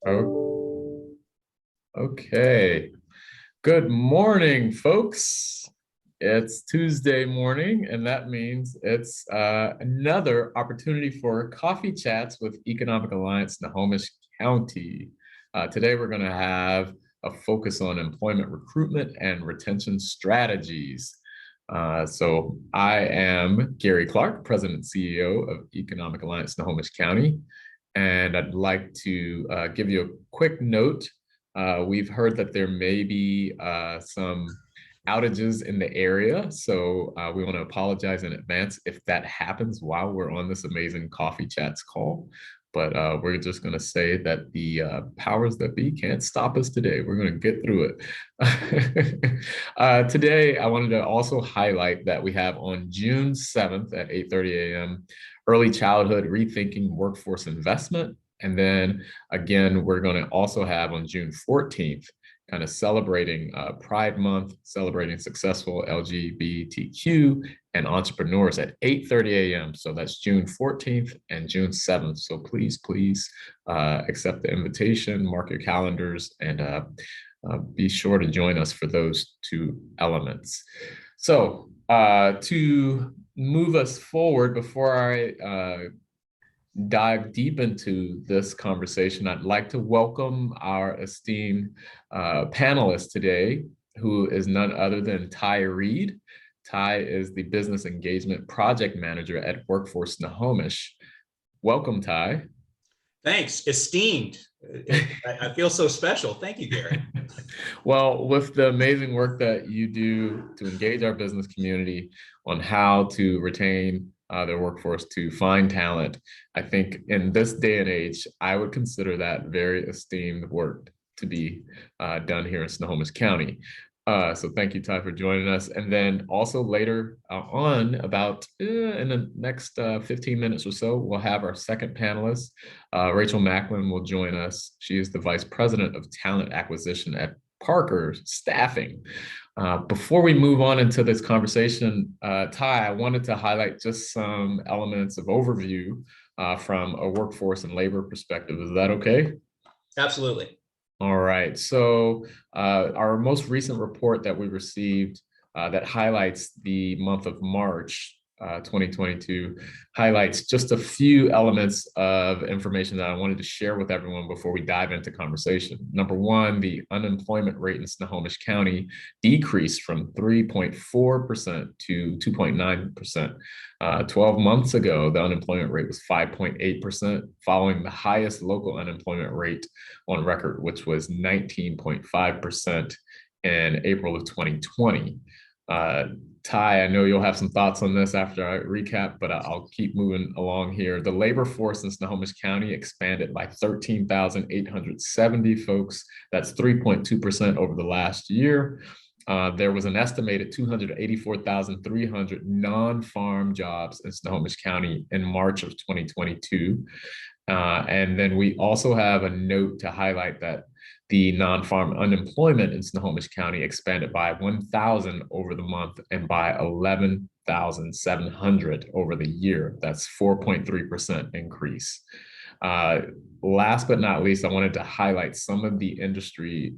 Oh, okay. Good morning, folks. It's Tuesday morning, and that means it's another opportunity for coffee chats with Economic Alliance Snohomish County. Today, we're going to have a focus on employment recruitment and retention strategies. So I am Gary Clark, President and CEO of Economic Alliance Snohomish County. And I'd like to give you a quick note. We've heard that there may be some outages in the area, so we want to apologize in advance if that happens while we're on this amazing Coffee Chats call. But we're just going to say that the powers that be can't stop us today. We're going to get through it. Today, I wanted to also highlight that we have on June 7th at 8:30 a.m. Early Childhood Rethinking Workforce Investment. And then again, we're going to also have on June 14th, kind of celebrating Pride Month, celebrating successful LGBTQ and entrepreneurs at 8:30 a.m. So that's June 14th and June 7th. So please accept the invitation, mark your calendars, and be sure to join us for those two elements. So to move us forward, before I dive deep into this conversation, I'd like to welcome our esteemed panelist today, who is none other than Ty Reed. Ty is the Business Engagement Project Manager at Workforce Snohomish. Welcome, Ty. Thanks, esteemed. I feel so special. Thank you, Gary. Well, with the amazing work that you do to engage our business community on how to retain their workforce, to find talent, I think in this day and age, I would consider that very esteemed work to be done here in Snohomish County. So thank you, Ty, for joining us. And then also later on, about in the next 15 minutes or so, we'll have our second panelist. Rachel Macklin will join us. She is the Vice President of Talent Acquisition at Parker Staffing. Before we move on into this conversation, Ty, I wanted to highlight just some elements of overview from a workforce and labor perspective. Is that okay? Absolutely. All right. So our most recent report that we received that highlights the month of March 2022 highlights just a few elements of information that I wanted to share with everyone before we dive into conversation. Number one, the unemployment rate in Snohomish County decreased from 3.4% to 2.9%. 12 months ago, the unemployment rate was 5.8%, following the highest local unemployment rate on record, which was 19.5% in April of 2020. Ty, I know you'll have some thoughts on this after I recap, but I'll keep moving along here. The labor force in Snohomish County expanded by 13,870 folks. That's 3.2% over the last year. There was an estimated 284,300 non-farm jobs in Snohomish County in March of 2022. And then we also have a note to highlight that the non-farm unemployment in Snohomish County expanded by 1,000 over the month and by 11,700 over the year. That's 4.3% increase. Last but not least, I wanted to highlight some of the industry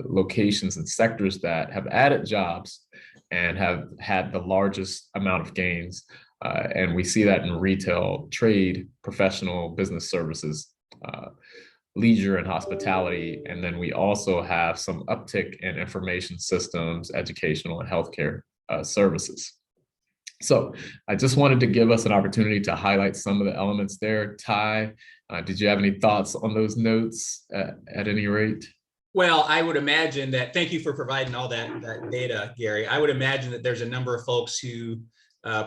locations and sectors that have added jobs and have had the largest amount of gains. And we see that in retail, trade, professional, business services, leisure and hospitality. And then we also have some uptick in information systems, educational and healthcare services. So I just wanted to give us an opportunity to highlight some of the elements there. Ty, did you have any thoughts on those notes at any rate? Well, I would imagine that, thank you for providing all that data, Gary. I would imagine that there's a number of folks who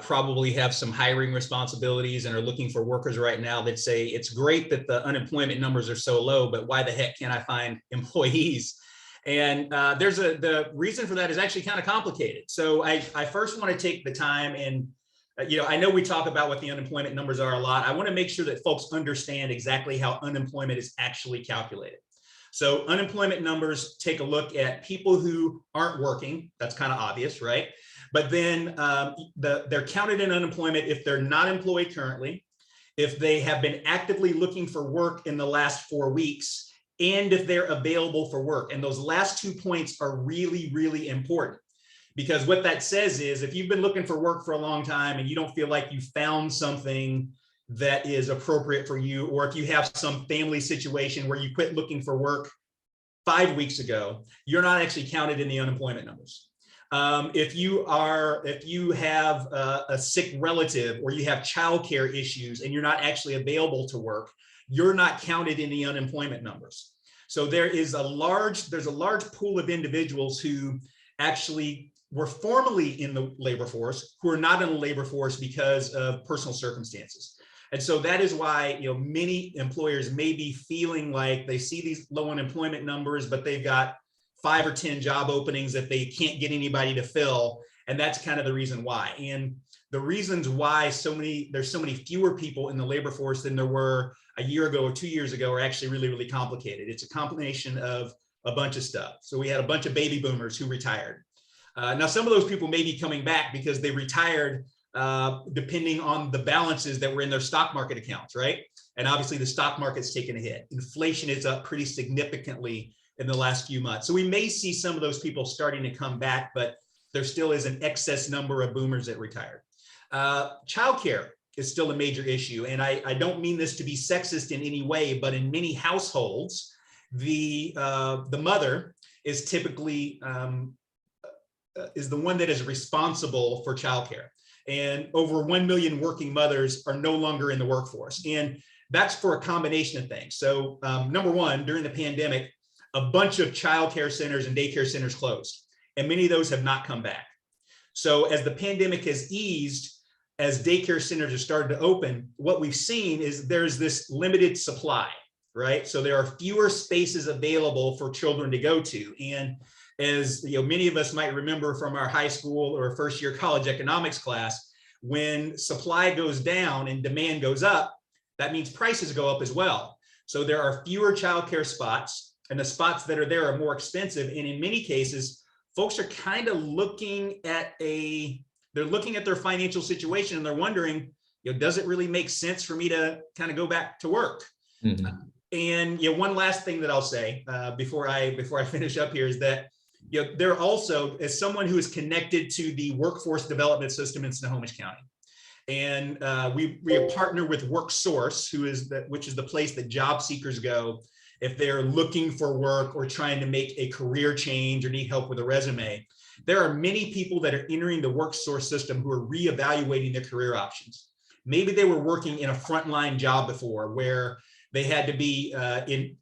probably have some hiring responsibilities and are looking for workers right now that say, it's great that the unemployment numbers are so low, but why the heck can't I find employees? And the reason for that is actually kind of complicated. So I first want to take the time and, I know we talk about what the unemployment numbers are a lot. I want to make sure that folks understand exactly how unemployment is actually calculated. So unemployment numbers take a look at people who aren't working. That's kind of obvious, right? But then they're counted in unemployment if they're not employed currently, if they have been actively looking for work in the last 4 weeks, and if they're available for work. And those last 2 points are really, really important, because what that says is if you've been looking for work for a long time and you don't feel like you found something that is appropriate for you, or if you have some family situation where you quit looking for work 5 weeks ago, you're not actually counted in the unemployment numbers. If you have a sick relative, or you have childcare issues and you're not actually available to work, you're not counted in the unemployment numbers. So there's a large pool of individuals who actually were formerly in the labor force, who are not in the labor force because of personal circumstances. And so that is why, many employers may be feeling like they see these low unemployment numbers, but they've got 5 or 10 job openings that they can't get anybody to fill. And that's kind of the reason why. And the reasons why there's so many fewer people in the labor force than there were a year ago or 2 years ago are actually really, really complicated. It's a combination of a bunch of stuff. So we had a bunch of baby boomers who retired. Now, some of those people may be coming back because they retired depending on the balances that were in their stock market accounts, right? And obviously the stock market's taken a hit. Inflation is up pretty significantly in the last few months. So we may see some of those people starting to come back, but there still is an excess number of boomers that retired. Childcare is still a major issue. And I don't mean this to be sexist in any way, but in many households, the mother is typically is the one that is responsible for childcare. And over 1 million working mothers are no longer in the workforce. And that's for a combination of things. So number one, during the pandemic, a bunch of childcare centers and daycare centers closed, and many of those have not come back. So as the pandemic has eased, as daycare centers have started to open, what we've seen is there's this limited supply, right? So there are fewer spaces available for children to go to. And as many of us might remember from our high school or first year college economics class, when supply goes down and demand goes up, that means prices go up as well. So there are fewer childcare spots, and the spots that are there are more expensive. And in many cases, folks are kind of looking at their financial situation, and they're wondering, does it really make sense for me to kind of go back to work? Mm-hmm. And one last thing that I'll say before I finish up here is that there also, as someone who is connected to the workforce development system in Snohomish County, and we partner with WorkSource, which is the place that job seekers go if they're looking for work or trying to make a career change or need help with a resume. There are many people that are entering the WorkSource system who are reevaluating their career options. Maybe they were working in a frontline job before where they had to be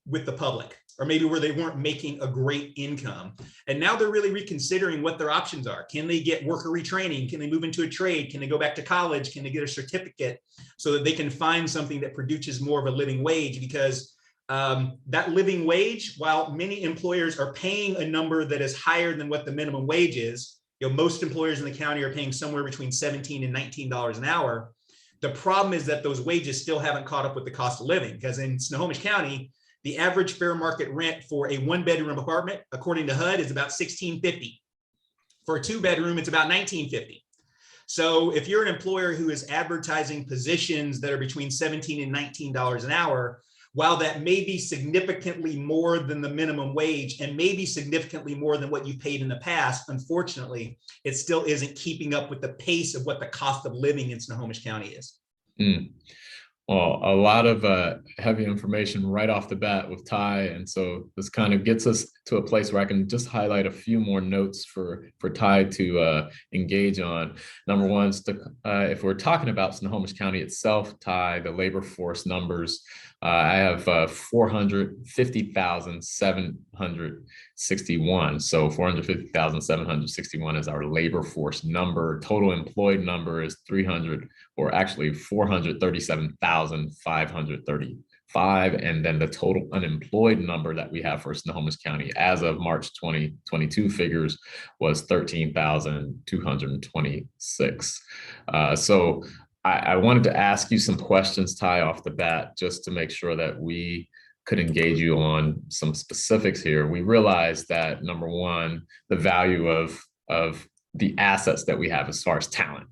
with the public, or maybe where they weren't making a great income. And now they're really reconsidering what their options are. Can they get worker retraining? Can they move into a trade? Can they go back to college? Can they get a certificate so that they can find something that produces more of a living wage? Because that living wage, while many employers are paying a number that is higher than what the minimum wage is, most employers in the county are paying somewhere between $17 and $19 an hour. The problem is that those wages still haven't caught up with the cost of living, because in Snohomish County, the average fair market rent for a 1-bedroom apartment, according to HUD, is about $1,650. For a 2-bedroom, it's about $1,950. So if you're an employer who is advertising positions that are between $17 and $19 an hour, while that may be significantly more than the minimum wage and maybe significantly more than what you paid in the past, unfortunately, it still isn't keeping up with the pace of what the cost of living in Snohomish County is. Mm. Well, a lot of heavy information right off the bat with Ty. And so this kind of gets us to a place where I can just highlight a few more notes for Ty to engage on. Number one is if we're talking about Snohomish County itself, Ty, the labor force numbers, I have 450,761. So 450,761 is our labor force number. Total employed number is 437,535. And then the total unemployed number that we have for Snohomish County as of March 2022 figures was 13,226. So I wanted to ask you some questions, Ty, off the bat, just to make sure that we could engage you on some specifics here. We realize that, number one, the value of the assets that we have as far as talent.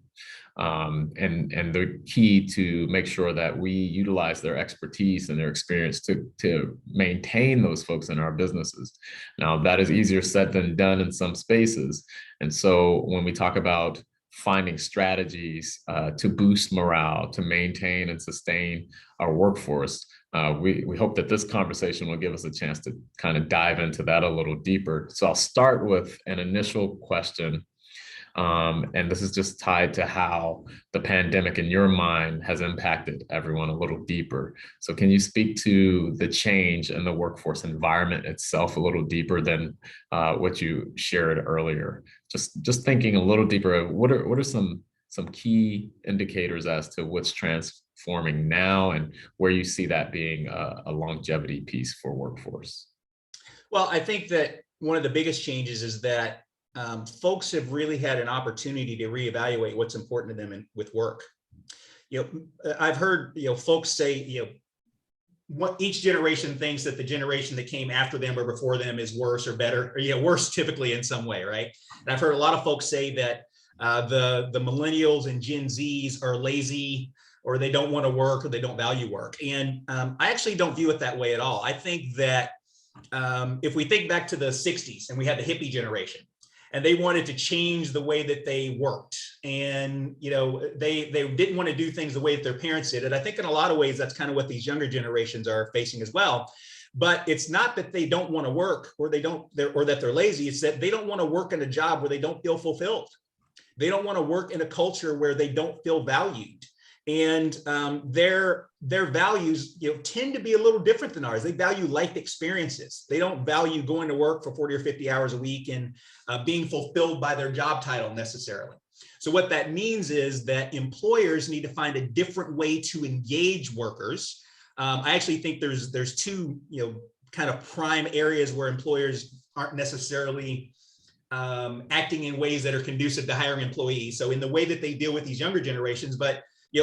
and the key to make sure that we utilize their expertise and their experience to maintain those folks in our businesses. Now, that is easier said than done in some spaces. And so when we talk about finding strategies to boost morale, to maintain and sustain our workforce, we hope that this conversation will give us a chance to kind of dive into that a little deeper. So I'll start with an initial question. And this is just tied to how the pandemic in your mind has impacted everyone a little deeper. So can you speak to the change in the workforce environment itself a little deeper than what you shared earlier? Just thinking a little deeper, what are some key indicators as to what's transforming now and where you see that being a longevity piece for workforce? Well, I think that one of the biggest changes is that folks have really had an opportunity to reevaluate what's important to them with work. I've heard folks say what each generation thinks that the generation that came after them or before them is worse or better, or worse typically in some way, right? And I've heard a lot of folks say that the millennials and Gen Zs are lazy, or they don't want to work, or they don't value work. And I actually don't view it that way at all. I think that if we think back to the 60s and we had the hippie generation, and they wanted to change the way that they worked, and they didn't want to do things the way that their parents did it. I think in a lot of ways that's kind of what these younger generations are facing as well. But it's not that they don't want to work, or that they're lazy. It's that they don't want to work in a job where they don't feel fulfilled. They don't want to work in a culture where they don't feel valued. And their values tend to be a little different than ours. They value life experiences. They don't value going to work for 40 or 50 hours a week and being fulfilled by their job title necessarily. So what that means is that employers need to find a different way to engage workers. I actually think there's two kind of prime areas where employers aren't necessarily acting in ways that are conducive to hiring employees. So in the way that they deal with these younger generations, but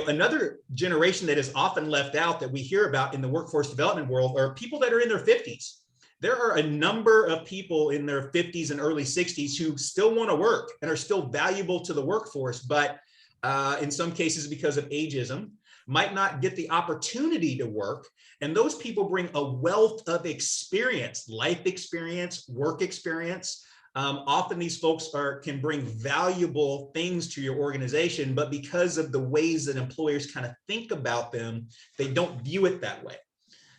another generation that is often left out that we hear about in the workforce development world are people that are in their 50s. There are a number of people in their 50s and early 60s who still want to work and are still valuable to the workforce, but in some cases, because of ageism, might not get the opportunity to work. And those people bring a wealth of experience, life experience, work experience. Often these folks can bring valuable things to your organization, but because of the ways that employers kind of think about them, they don't view it that way.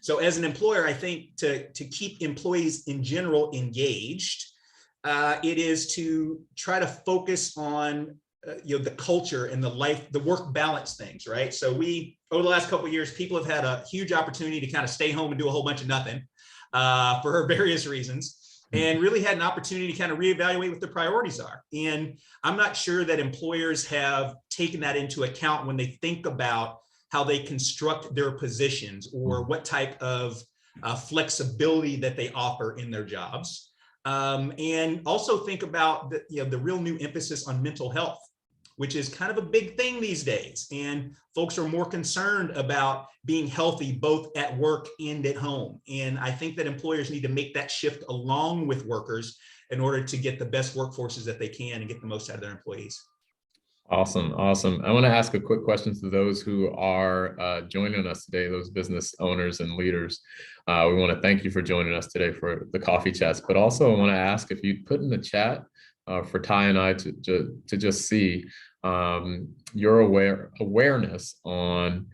So as an employer, I think to keep employees in general engaged, it is to try to focus on the culture and the work balance things, right? So over the last couple of years, people have had a huge opportunity to kind of stay home and do a whole bunch of nothing for various reasons, and really had an opportunity to kind of reevaluate what their priorities are. And I'm not sure that employers have taken that into account when they think about how they construct their positions or what type of flexibility that they offer in their jobs. And also think about the real new emphasis on mental health, which is kind of a big thing these days. And folks are more concerned about being healthy both at work and at home. And I think that employers need to make that shift along with workers in order to get the best workforces that they can and get the most out of their employees. Awesome. I want to ask a quick question to those who are joining us today, those business owners and leaders. We want to thank you for joining us today for the coffee chats, but also I want to ask if you put in the chat for Ty and I to just see your awareness on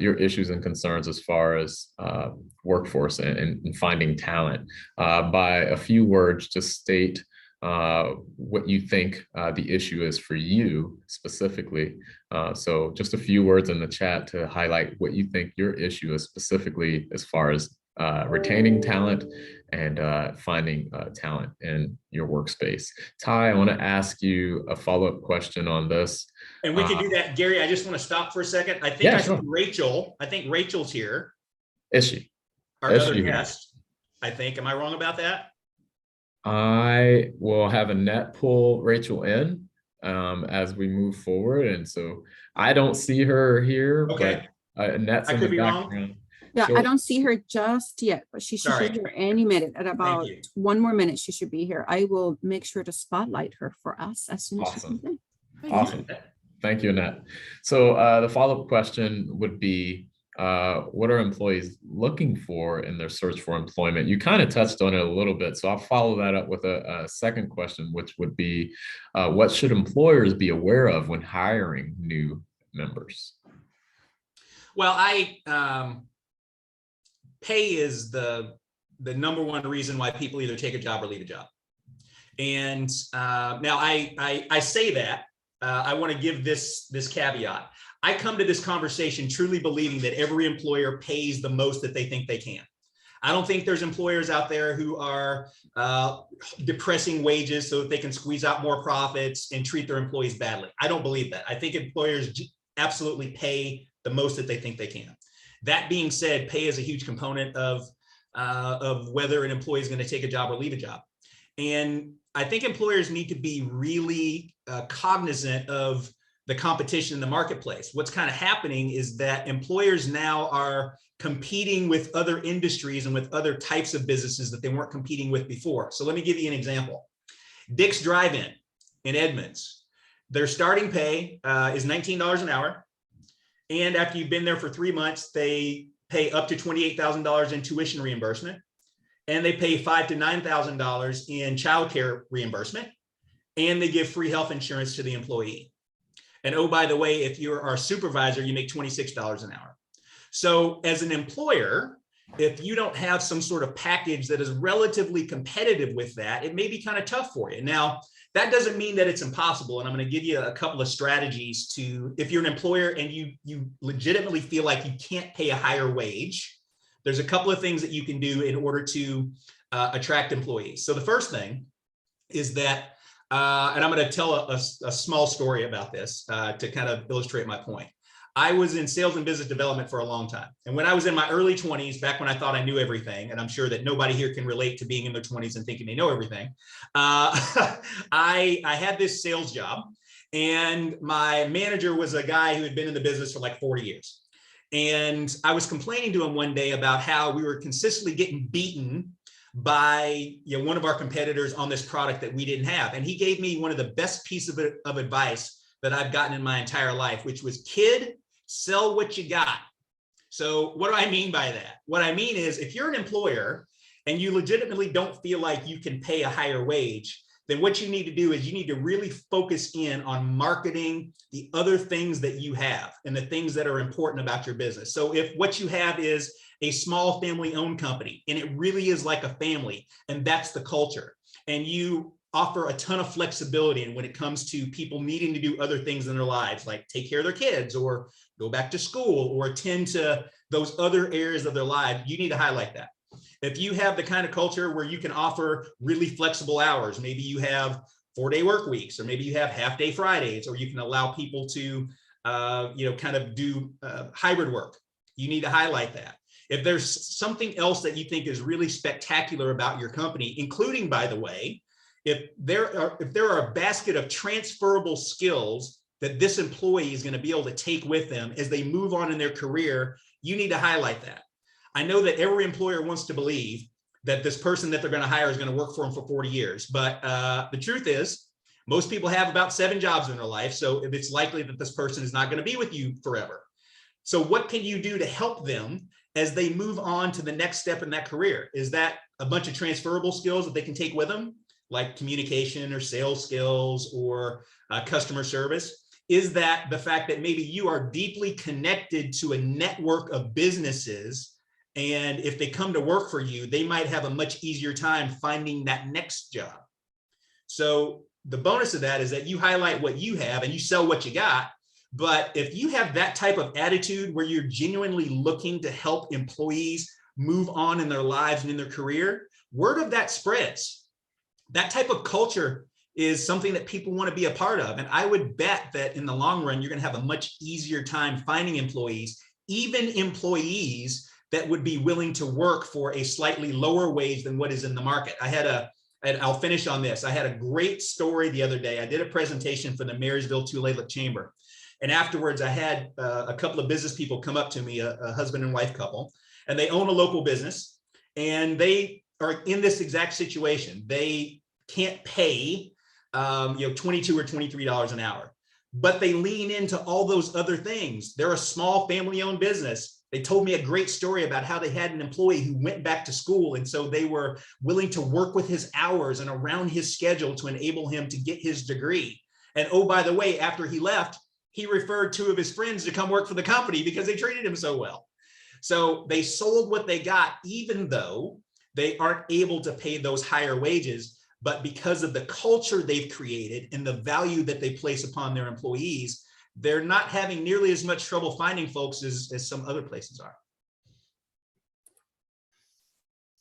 your issues and concerns as far as workforce and finding talent. By a few words, just state what you think the issue is for you specifically. So just a few words in the chat to highlight what you think your issue is specifically as far as retaining talent and finding talent in your workspace. Ty, I want to ask you a follow-up question on this. And we can do that. Gary, I just want to stop for a second. I think I think Rachel's here. Is she? Our other guest, I think. Am I wrong about that? I will have Annette pull Rachel in as we move forward. And so I don't see her here, okay. But Annette's in the background. Yeah, I don't see her just yet, but she should be here any minute. At about one more minute, she should be here. I will make sure to spotlight her for us as soon as she comes in. Awesome. Thank you, Annette. So the follow-up question would be, what are employees looking for in their search for employment? You kind of touched on it a little bit, so I'll follow that up with a second question, which would be, what should employers be aware of when hiring new members? Well, pay is the number one reason why people either take a job or leave a job. And now I say that, I want to give this caveat. I come to this conversation truly believing that every employer pays the most that they think they can. I don't think there's employers out there who are depressing wages so that they can squeeze out more profits and treat their employees badly. I don't believe that. I think employers absolutely pay the most that they think they can. That being said, pay is a huge component of whether an employee is going to take a job or leave a job. And I think employers need to be really cognizant of the competition in the marketplace. What's kind of happening is that employers now are competing with other industries and with other types of businesses that they weren't competing with before. So let me give you an example. Dick's Drive-In in Edmonds, their starting pay is $19 an hour. And after you've been there for 3 months, they pay up to $28,000 in tuition reimbursement. And they pay $5,000 to $9,000 in childcare reimbursement. And they give free health insurance to the employee. And oh, by the way, if you're our supervisor, you make $26 an hour. So as an employer, if you don't have some sort of package that is relatively competitive with that, it may be kind of tough for you. Now, that doesn't mean that it's impossible. And I'm going to give you a couple of strategies to, if you're an employer and you legitimately feel like you can't pay a higher wage, there's a couple of things that you can do in order to attract employees. So the first thing is that, and I'm going to tell a small story about this to kind of illustrate my point. I was in sales and business development for a long time. And when I was in my early 20s, back when I thought I knew everything, and I'm sure that nobody here can relate to being in their 20s and thinking they know everything, I had this sales job, and my manager was a guy who had been in the business for like 40 years. And I was complaining to him one day about how we were consistently getting beaten by one of our competitors on this product that we didn't have. And he gave me one of the best pieces of advice that I've gotten in my entire life, which was, kid, sell what you got. So what do I mean by that? What I mean is, if you're an employer and you legitimately don't feel like you can pay a higher wage, then what you need to do is you need to really focus in on marketing the other things that you have and the things that are important about your business. So if what you have is a small family-owned company, and it really is like a family, and that's the culture, and you offer a ton of flexibility and when it comes to people needing to do other things in their lives, like take care of their kids or go back to school or attend to those other areas of their life, you need to highlight that. If you have the kind of culture where you can offer really flexible hours, maybe you have 4-day work weeks, or maybe you have half-day Fridays, or you can allow people to, kind of do hybrid work, you need to highlight that. If there's something else that you think is really spectacular about your company, including, by the way, if there are a basket of transferable skills that this employee is going to be able to take with them as they move on in their career, you need to highlight that. I know that every employer wants to believe that this person that they're going to hire is going to work for them for 40 years. But the truth is, most people have about 7 jobs in their life. So it's likely that this person is not going to be with you forever. So what can you do to help them as they move on to the next step in that career? Is that a bunch of transferable skills that they can take with them, like communication or sales skills or customer service? Is that the fact that maybe you are deeply connected to a network of businesses, and if they come to work for you, they might have a much easier time finding that next job? So the bonus of that is that you highlight what you have and you sell what you got. But if you have that type of attitude where you're genuinely looking to help employees move on in their lives and in their career, word of that spreads. That type of culture is something that people want to be a part of. And I would bet that in the long run, you're going to have a much easier time finding employees, even employees that would be willing to work for a slightly lower wage than what is in the market. And I'll finish on this. I had a great story the other day. I did a presentation for the Marysville Tulalip Chamber. And afterwards, I had a couple of business people come up to me, a husband and wife couple, and they own a local business. And they are in this exact situation. They can't pay $22 or $23 an hour. but they lean into all those other things. They're a small family-owned business. They told me a great story about how they had an employee who went back to school. And so they were willing to work with his hours and around his schedule to enable him to get his degree. And oh, by the way, after he left, he referred 2 of his friends to come work for the company because they treated him so well. So they sold what they got, even though they aren't able to pay those higher wages, but because of the culture they've created and the value that they place upon their employees, they're not having nearly as much trouble finding folks as some other places are.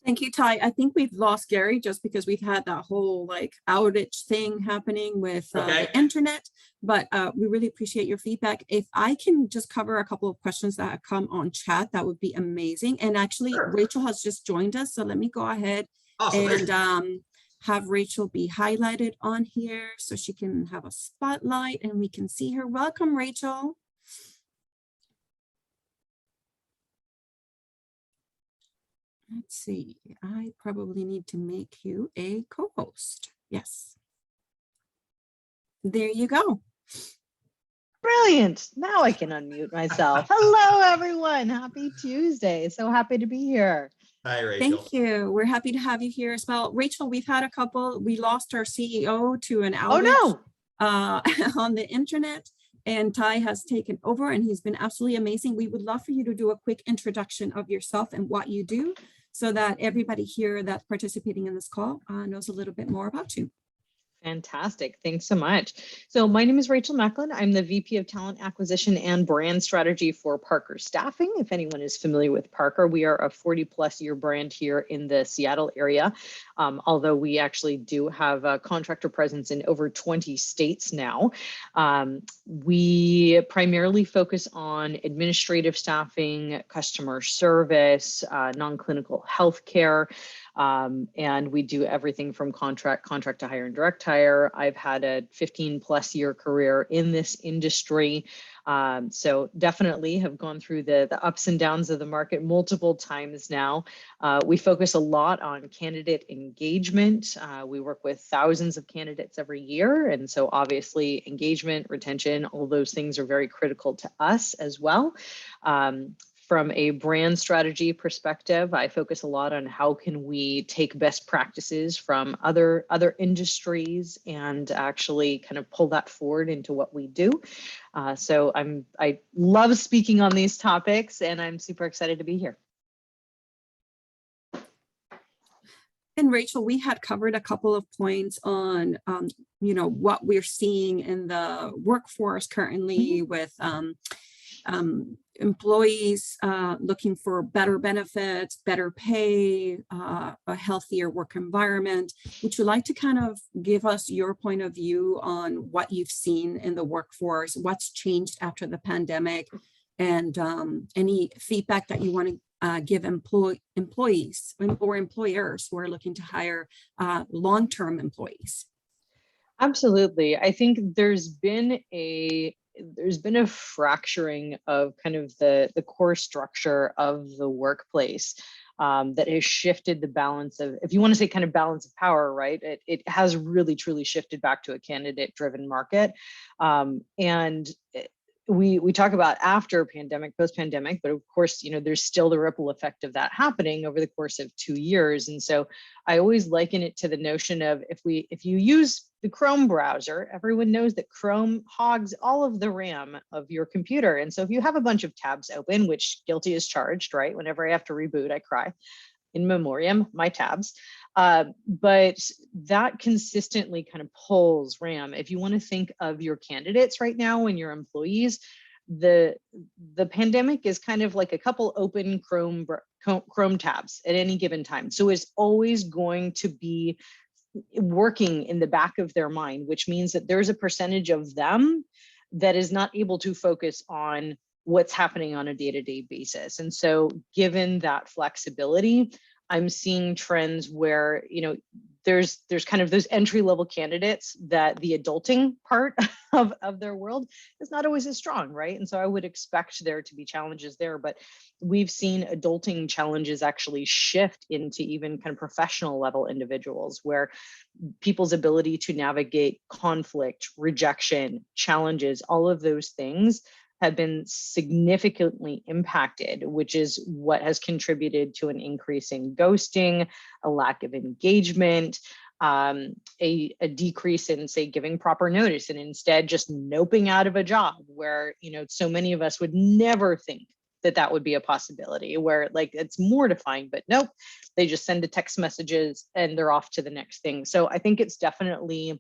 Thank you, Ty. I think we've lost Gary just because we've had that whole like outage thing happening with the internet, but we really appreciate your feedback. If I can just cover a couple of questions that have come on chat, that would be amazing. And actually, sure. Rachel has just joined us, so let me go ahead and have Rachel be highlighted on here so she can have a spotlight and we can see her. Welcome, Rachel. Let's see, I probably need to make you a co-host. Yes. There you go. Brilliant. Now I can unmute myself. Hello, everyone. Happy Tuesday. So happy to be here. Hi, Rachel. Thank you. We're happy to have you here as well. Rachel, we've had a couple, we lost our CEO to an outage on the internet, and Ty has taken over and he's been absolutely amazing. We would love for you to do a quick introduction of yourself and what you do so that everybody here that's participating in this call knows a little bit more about you. Fantastic. Thanks so much. So my name is Rachel Macklin. I'm the VP of Talent Acquisition and Brand Strategy for Parker Staffing. If anyone is familiar with Parker, we are a 40+ year brand here in the Seattle area, although we actually do have a contractor presence in over 20 states now. We primarily focus on administrative staffing, customer service, non-clinical healthcare, and we do everything from contract to hire and direct hire. I've had a 15+ year career in this industry. So definitely have gone through the ups and downs of the market multiple times now. We focus a lot on candidate engagement. We work with thousands of candidates every year. And so obviously engagement, retention, all those things are very critical to us as well. From a brand strategy perspective, I focus a lot on how can we take best practices from other industries and actually kind of pull that forward into what we do. So I love speaking on these topics and I'm super excited to be here. And Rachel, we had covered a couple of points on, what we're seeing in the workforce currently with employees looking for better benefits, better pay, a healthier work environment. Would you like to kind of give us your point of view on what you've seen in the workforce, what's changed after the pandemic, and any feedback that you want to give employees or employers who are looking to hire long-term employees? Absolutely. I think there's been a fracturing of kind of the core structure of the workplace that has shifted the balance of, if you want to say kind of balance of power, right? It has really truly shifted back to a candidate driven market. And we talk about after pandemic, post pandemic, but of course, there's still the ripple effect of that happening over the course of 2 years. And so I always liken it to the notion of if you use the Chrome browser, everyone knows that Chrome hogs all of the RAM of your computer. And so if you have a bunch of tabs open, which guilty as charged, right? Whenever I have to reboot, I cry. In memoriam, my tabs. But that consistently kind of pulls RAM. If you want to think of your candidates right now and your employees, the pandemic is kind of like a couple open Chrome tabs at any given time. So it's always going to be working in the back of their mind, which means that there's a percentage of them that is not able to focus on what's happening on a day-to-day basis. And so given that flexibility, I'm seeing trends where, there's kind of those entry-level candidates that the adulting part of their world is not always as strong, right? And so I would expect there to be challenges there, but we've seen adulting challenges actually shift into even kind of professional level individuals, where people's ability to navigate conflict, rejection, challenges, all of those things have been significantly impacted, which is what has contributed to an increase in ghosting, a lack of engagement, a decrease in, say, giving proper notice, and instead just noping out of a job where, you know, so many of us would never think that that would be a possibility, where like it's mortifying, but nope, they just send a text messages and they're off to the next thing. So I think it's definitely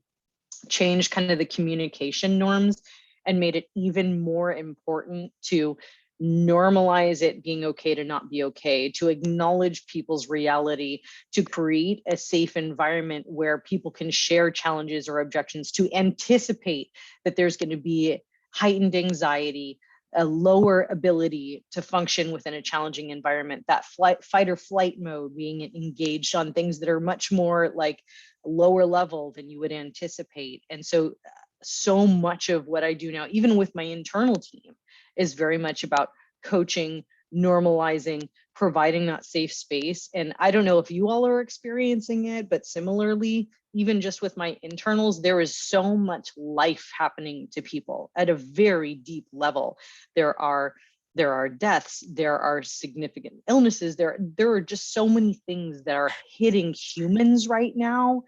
changed kind of the communication norms and made it even more important to normalize it being okay to not be okay, to acknowledge people's reality, to create a safe environment where people can share challenges or objections, to anticipate that there's going to be heightened anxiety, a lower ability to function within a challenging environment, that fight or flight mode, being engaged on things that are much more like lower level than you would anticipate. And so much of what I do now, even with my internal team, is very much about coaching, normalizing, providing that safe space. And I don't know if you all are experiencing it, but similarly, even just with my internals, there is so much life happening to people at a very deep level. There are deaths, there are significant illnesses, there are just so many things that are hitting humans right now,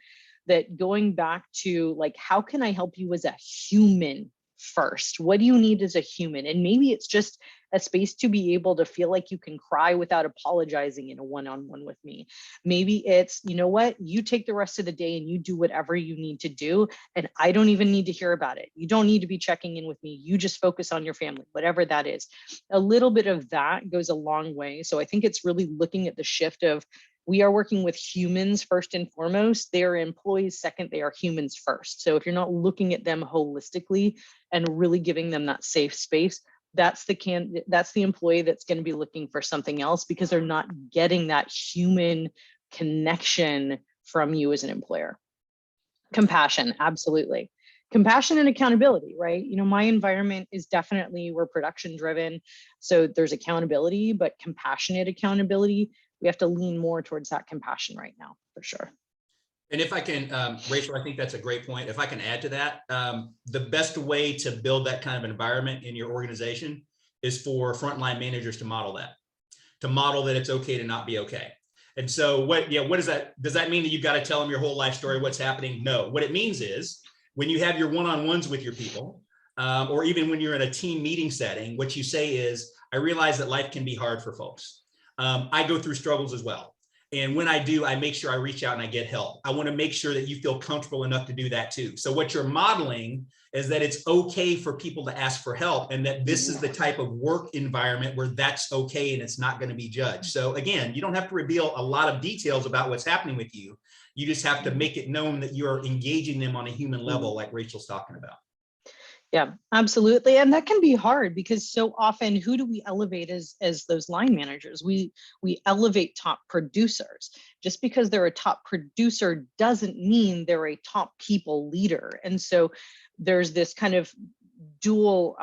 that going back to like, how can I help you as a human first? What do you need as a human? And maybe it's just a space to be able to feel like you can cry without apologizing in a one-on-one with me. Maybe it's, you know what, you take the rest of the day and you do whatever you need to do, and I don't even need to hear about it. You don't need to be checking in with me. You just focus on your family, whatever that is. A little bit of that goes a long way. So I think it's really looking at the shift of, we are working with humans first and foremost. They are employees second, they are humans first. So if you're not looking at them holistically and really giving them that safe space, that's the employee that's going to be looking for something else, because they're not getting that human connection from you as an employer. Compassion, absolutely. Compassion and accountability, right? You know, my environment is definitely, we're production driven. So there's accountability, but compassionate accountability, we have to lean more towards that compassion right now, for sure. And if I can, Rachel, I think that's a great point. If I can add to that, the best way to build that kind of environment in your organization is for frontline managers to model that it's okay to not be okay. And so what does that mean that you've got to tell them your whole life story, what's happening? No, what it means is when you have your one-on-ones with your people, or even when you're in a team meeting setting, what you say is, I realize that life can be hard for folks. I go through struggles as well. And when I do, I make sure I reach out and I get help. I want to make sure that you feel comfortable enough to do that too. So what you're modeling is that it's okay for people to ask for help, and that this is the type of work environment where that's okay and it's not going to be judged. So again, you don't have to reveal a lot of details about what's happening with you. You just have to make it known that you're engaging them on a human level, like Rachel's talking about. Yeah, absolutely. And that can be hard, because so often, who do we elevate as those line managers? We elevate top producers. Just because they're a top producer doesn't mean they're a top people leader. And so there's this kind of dual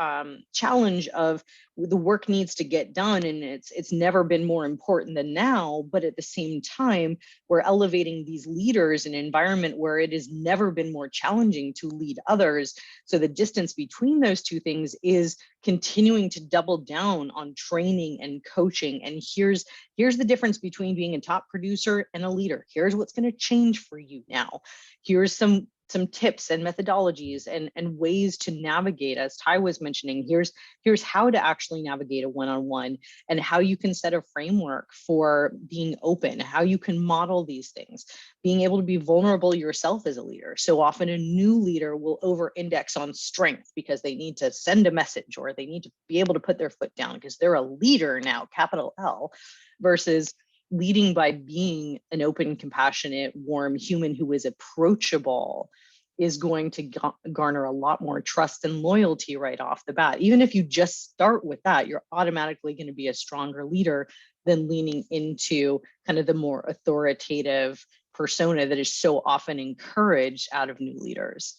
challenge of the work needs to get done, and it's never been more important than now. But at the same time, we're elevating these leaders in an environment where it has never been more challenging to lead others. So the distance between those two things is continuing to double down on training and coaching. And here's the difference between being a top producer and a leader. Here's what's going to change for you now. Here's some tips and methodologies and ways to navigate, as Ty was mentioning. Here's how to actually navigate a one-on-one, and how you can set a framework for being open, how you can model these things, being able to be vulnerable yourself as a leader. So often a new leader will over-index on strength because they need to send a message, or they need to be able to put their foot down because they're a leader now, capital L, versus leading by being an open, compassionate, warm human who is approachable is going to garner a lot more trust and loyalty right off the bat. Even if you just start with that, you're automatically going to be a stronger leader than leaning into kind of the more authoritative, persona that is so often encouraged out of new leaders.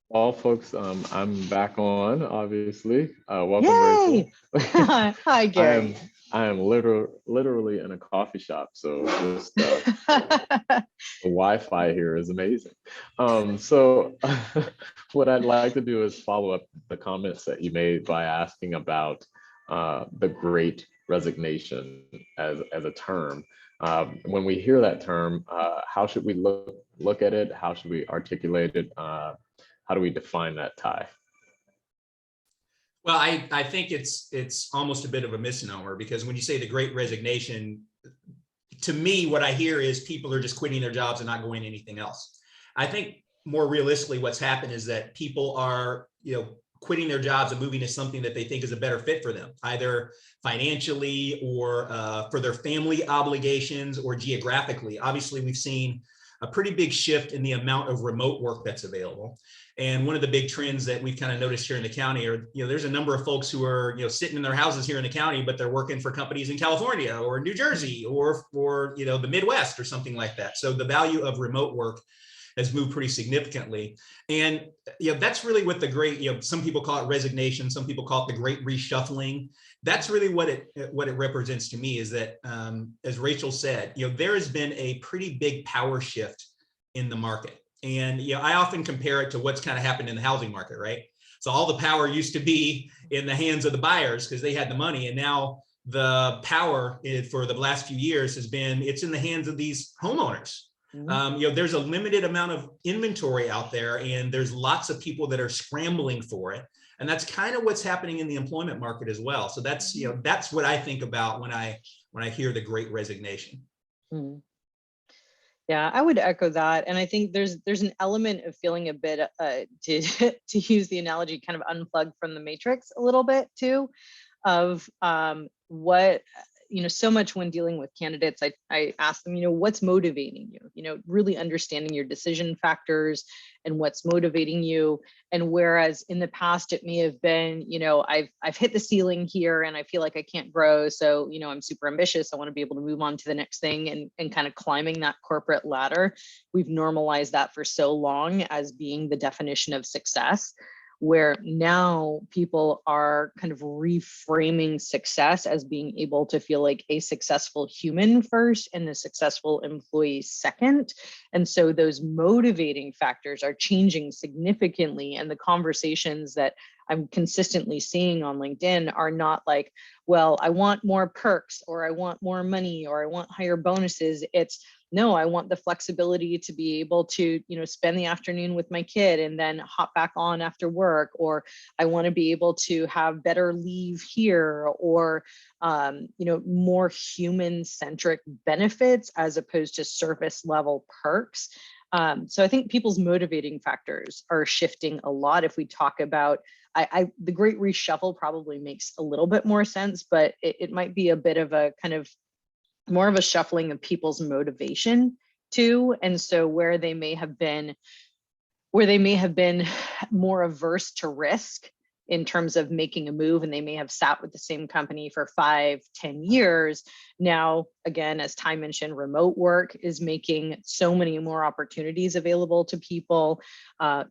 Well, folks, I'm back on, obviously. Welcome, Yay! Rachel. Hi, Gary. I am literally in a coffee shop, so just the Wi-Fi here is amazing. So what I'd like to do is follow up the comments that you made by asking about the Great Resignation as a term. When we hear that term, how should we look at it? How should we articulate it? How do we define that, Ty? Well, I think it's almost a bit of a misnomer, because when you say the Great Resignation, to me, what I hear is people are just quitting their jobs and not going to anything else. I think more realistically, what's happened is that people are, quitting their jobs and moving to something that they think is a better fit for them, either financially or for their family obligations or geographically. Obviously, we've seen a pretty big shift in the amount of remote work that's available. And one of the big trends that we've kind of noticed here in the county are, there's a number of folks who are, sitting in their houses here in the county, but they're working for companies in California or New Jersey or the Midwest or something like that. So the value of remote work has moved pretty significantly. And that's really what the great, some people call it resignation, some people call it the great reshuffling. That's really what it represents to me, is that, as Rachel said, there has been a pretty big power shift in the market. And I often compare it to what's kind of happened in the housing market, right? So all the power used to be in the hands of the buyers because they had the money, and now the power for the last few years it's in the hands of these homeowners. There's a limited amount of inventory out there, and there's lots of people that are scrambling for it, and that's kind of what's happening in the employment market as well. So that's that's what I think about when I hear the Great Resignation. Mm-hmm. Yeah, I would echo that. And I think there's an element of feeling a bit, to use the analogy, kind of unplugged from the matrix a little bit too, of what, so much when dealing with candidates, I ask them, what's motivating you, really understanding your decision factors and what's motivating you. And whereas in the past, it may have been, I've hit the ceiling here and I feel like I can't grow. So, I'm super ambitious. I want to be able to move on to the next thing and kind of climbing that corporate ladder. We've normalized that for so long as being the definition of success, where now people are kind of reframing success as being able to feel like a successful human first and a successful employee second. And so those motivating factors are changing significantly. And the conversations that I'm consistently seeing on LinkedIn are not like, well, I want more perks, or I want more money, or I want higher bonuses. It's, no, I want the flexibility to be able to, spend the afternoon with my kid and then hop back on after work, or I want to be able to have better leave here, or, more human-centric benefits as opposed to surface level perks. So I think people's motivating factors are shifting a lot. If we talk about, the Great Reshuffle probably makes a little bit more sense, but it might be a bit of a kind of more of a shuffling of people's motivation too. And so where they may have been more averse to risk in terms of making a move, and they may have sat with the same company for 5-10 years. Now, again, as Ty mentioned, remote work is making so many more opportunities available to people.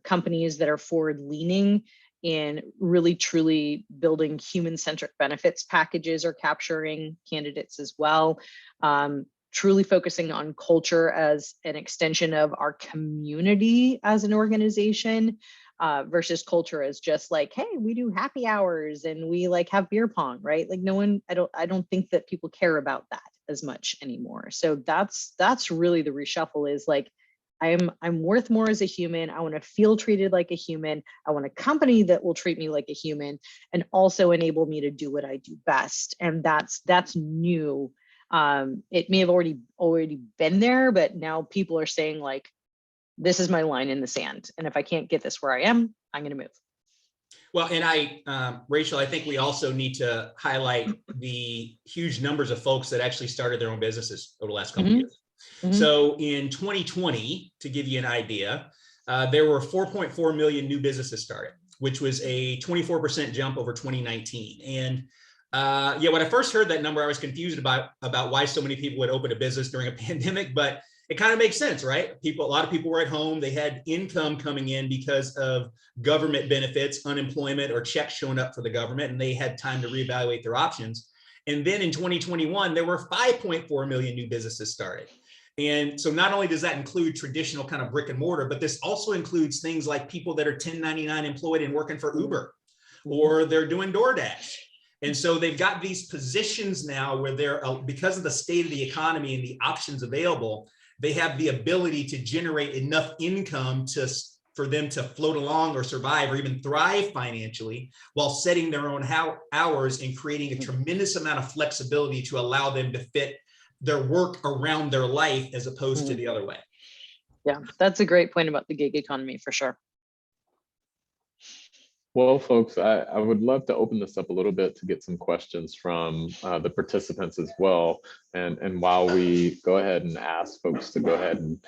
Companies that are forward leaning in really truly building human-centric benefits packages are capturing candidates as well. Truly focusing on culture as an extension of our community as an organization, versus culture as just like, hey, we do happy hours and we like have beer pong, right? Like I don't think that people care about that as much anymore. So that's really the reshuffle, is like, I'm worth more as a human. I want to feel treated like a human. I want a company that will treat me like a human and also enable me to do what I do best. And that's new. It may have already been there, but now people are saying like, this is my line in the sand. And if I can't get this where I am, I'm going to move. Well, and Rachel, I think we also need to highlight the huge numbers of folks that actually started their own businesses over the last couple of years. Mm-hmm. So in 2020, to give you an idea, there were 4.4 million new businesses started, which was a 24% jump over 2019. And Yeah, when I first heard that number, I was confused about why so many people would open a business during a pandemic, but it kind of makes sense, right? A lot of people were at home. They had income coming in because of government benefits, unemployment, or checks showing up for the government, and they had time to reevaluate their options. And then in 2021, there were 5.4 million new businesses started. And so not only does that include traditional kind of brick and mortar, but this also includes things like people that are 1099 employed and working for Uber, or they're doing DoorDash. And so they've got these positions now where they're, because of the state of the economy and the options available, they have the ability to generate enough income for them to float along or survive or even thrive financially while setting their own hours and creating a tremendous amount of flexibility to allow them to fit their work around their life as opposed to the other way. Yeah, that's a great point about the gig economy for sure. Well, folks, I would love to open this up a little bit to get some questions from the participants as well. And while we go ahead and ask folks to go ahead and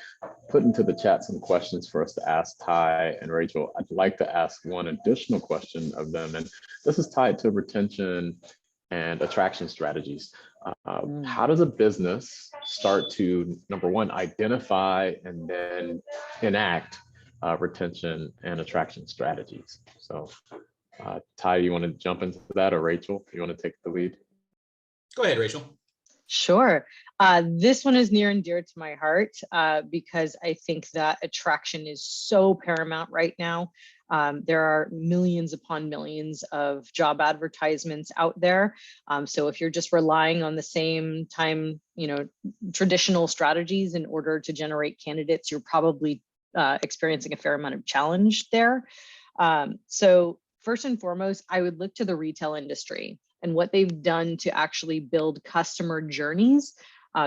put into the chat some questions for us to ask Ty and Rachel, I'd like to ask one additional question of them. And this is tied to retention and attraction strategies. How does a business start to, number one, identify and then enact retention and attraction strategies? So Ty, you want to jump into that, or Rachel, you want to take the lead? Go ahead, Rachel. Sure. This one is near and dear to my heart because I think that attraction is so paramount right now. There are millions upon millions of job advertisements out there. So if you're just relying on the same time, traditional strategies in order to generate candidates, you're probably experiencing a fair amount of challenge there. So first and foremost, I would look to the retail industry and what they've done to actually build customer journeys.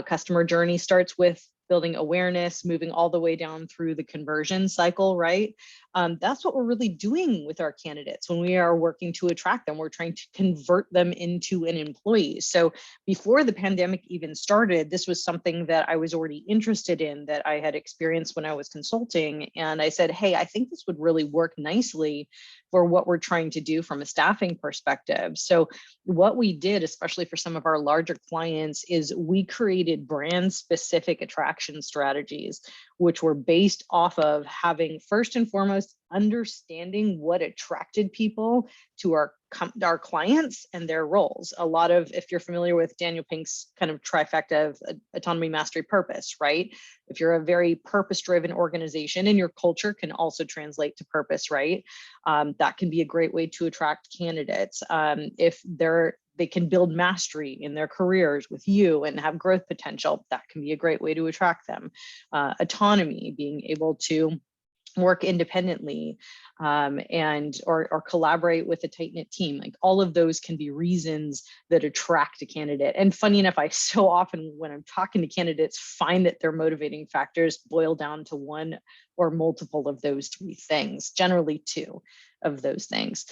Customer journey starts with building awareness, moving all the way down through the conversion cycle, right? That's what we're really doing with our candidates when we are working to attract them. We're trying to convert them into an employee. So before the pandemic even started, this was something that I was already interested in, that I had experienced when I was consulting. And I said, hey, I think this would really work nicely for what we're trying to do from a staffing perspective. So what we did, especially for some of our larger clients, is we created brand specific attraction strategies, which were based off of having, first and foremost, understanding what attracted people to our clients and their roles. A lot of, if you're familiar with Daniel Pink's kind of trifecta of autonomy, mastery, purpose, right? If you're a very purpose-driven organization, and your culture can also translate to purpose, right? That can be a great way to attract candidates. If they can build mastery in their careers with you and have growth potential, that can be a great way to attract them. Autonomy, being able to work independently or collaborate with a tight-knit team. Like, all of those can be reasons that attract a candidate. And funny enough, I so often, when I'm talking to candidates, find that their motivating factors boil down to one or multiple of those three things, generally two of those things.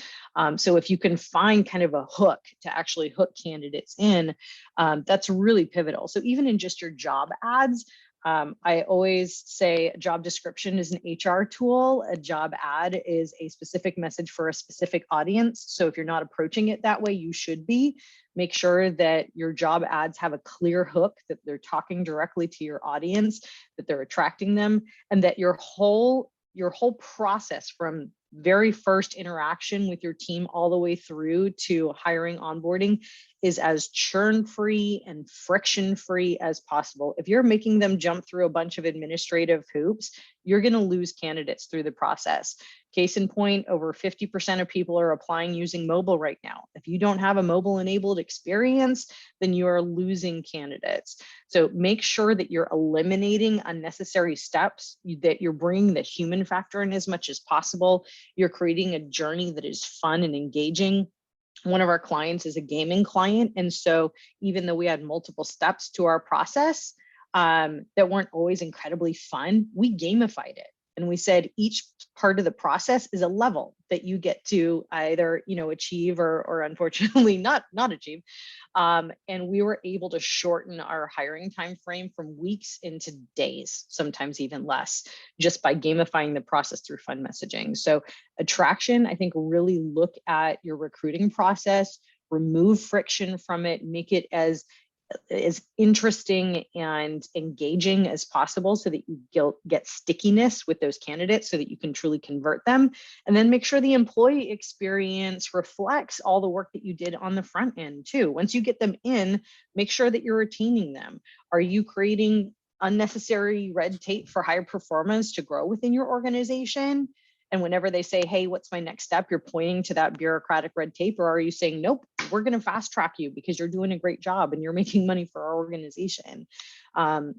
So if you can find kind of a hook to actually hook candidates in, that's really pivotal. So even in just your job ads, I always say a job description is an HR tool. A job ad is a specific message for a specific audience. So if you're not approaching it that way, you should be. Make sure that your job ads have a clear hook, that they're talking directly to your audience, that they're attracting them, and that your whole process from very first interaction with your team all the way through to hiring, onboarding, is as churn-free and friction-free as possible. If you're making them jump through a bunch of administrative hoops, you're going to lose candidates through the process. Case in point, over 50% of people are applying using mobile right now. If you don't have a mobile-enabled experience, then you are losing candidates. So make sure that you're eliminating unnecessary steps, that you're bringing the human factor in as much as possible. You're creating a journey that is fun and engaging. One of our clients is a gaming client. And so even though we had multiple steps to our process that weren't always incredibly fun, we gamified it. And we said each part of the process is a level that you get to either, achieve or unfortunately not achieve. And we were able to shorten our hiring time frame from weeks into days, sometimes even less, just by gamifying the process through fun messaging. So attraction, I think, really look at your recruiting process, remove friction from it, make it as interesting and engaging as possible so that you get stickiness with those candidates so that you can truly convert them. And then make sure the employee experience reflects all the work that you did on the front end too. Once you get them in, make sure that you're retaining them. Are you creating unnecessary red tape for higher performance to grow within your organization? And whenever they say, hey, what's my next step? You're pointing to that bureaucratic red tape, or are you saying, nope, we're going to fast track you because you're doing a great job and you're making money for our organization?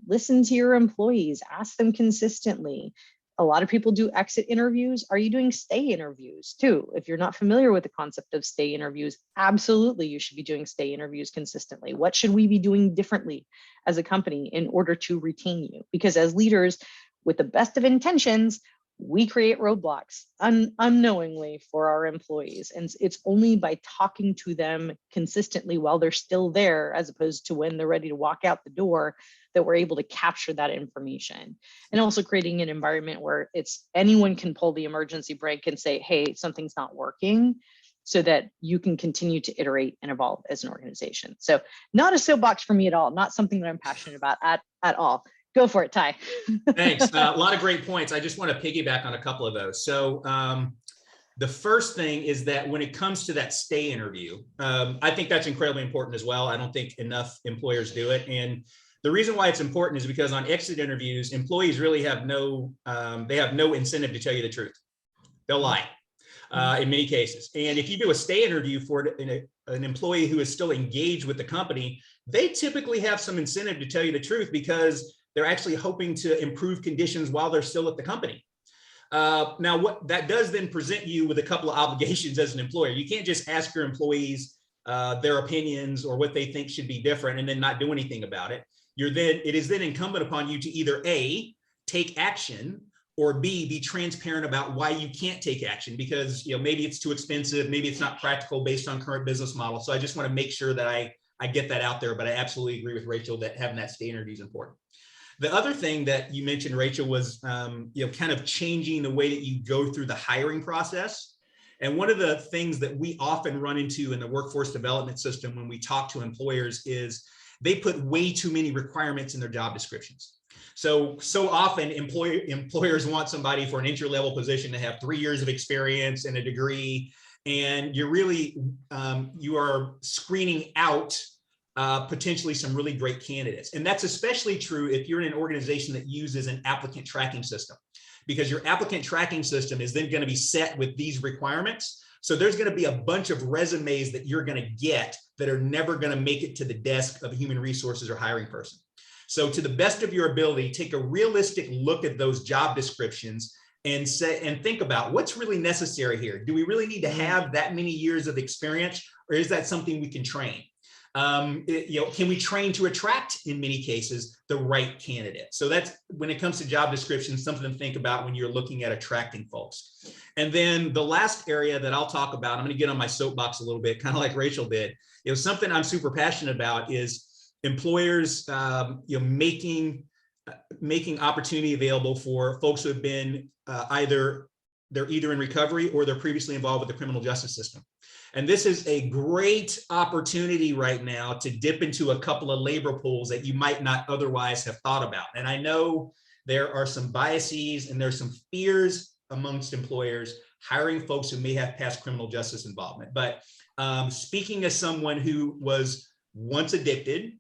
Listen to your employees, ask them consistently. A lot of people do exit interviews. Are you doing stay interviews too? If you're not familiar with the concept of stay interviews, absolutely you should be doing stay interviews consistently. What should we be doing differently as a company in order to retain you? Because as leaders, with the best of intentions, we create roadblocks unknowingly for our employees. And it's only by talking to them consistently while they're still there, as opposed to when they're ready to walk out the door, that we're able to capture that information. And also creating an environment where anyone can pull the emergency brake and say, hey, something's not working, so that you can continue to iterate and evolve as an organization. So not a soapbox for me at all, not something that I'm passionate about at all. Go for it, Ty. Thanks. A lot of great points. I just want to piggyback on a couple of those. So the first thing is that when it comes to that stay interview, I think that's incredibly important as well. I don't think enough employers do it. And the reason why it's important is because on exit interviews, employees really have no incentive to tell you the truth. They'll lie in many cases. And if you do a stay interview for an employee who is still engaged with the company, they typically have some incentive to tell you the truth because they're actually hoping to improve conditions while they're still at the company. Now, what that does then present you with a couple of obligations as an employer. You can't just ask your employees their opinions or what they think should be different and then not do anything about it. It is then incumbent upon you to either A, take action, or B, be transparent about why you can't take action because maybe it's too expensive, maybe it's not practical based on current business model. So I just want to make sure that I get that out there, but I absolutely agree with Rachel that having that stay interview is important. The other thing that you mentioned, Rachel, was kind of changing the way that you go through the hiring process. And one of the things that we often run into in the workforce development system when we talk to employers is they put way too many requirements in their job descriptions. So often employers want somebody for an entry-level position to have 3 years of experience and a degree, and you are screening out potentially some really great candidates. And that's especially true if you're in an organization that uses an applicant tracking system, because your applicant tracking system is then going to be set with these requirements. So there's going to be a bunch of resumes that you're going to get that are never going to make it to the desk of a human resources or hiring person. So to the best of your ability, take a realistic look at those job descriptions and think about what's really necessary here. Do we really need to have that many years of experience, or is that something we can train? Can we train to attract, in many cases, the right candidate? So that's, when it comes to job descriptions, something to think about when you're looking at attracting folks. And then the last area that I'll talk about, I'm going to get on my soapbox a little bit, kind of like Rachel did. Something I'm super passionate about is employers, making opportunity available for folks who have been either in recovery or they're previously involved with the criminal justice system. And this is a great opportunity right now to dip into a couple of labor pools that you might not otherwise have thought about. And I know there are some biases and there's some fears amongst employers hiring folks who may have past criminal justice involvement. But speaking as someone who was once addicted,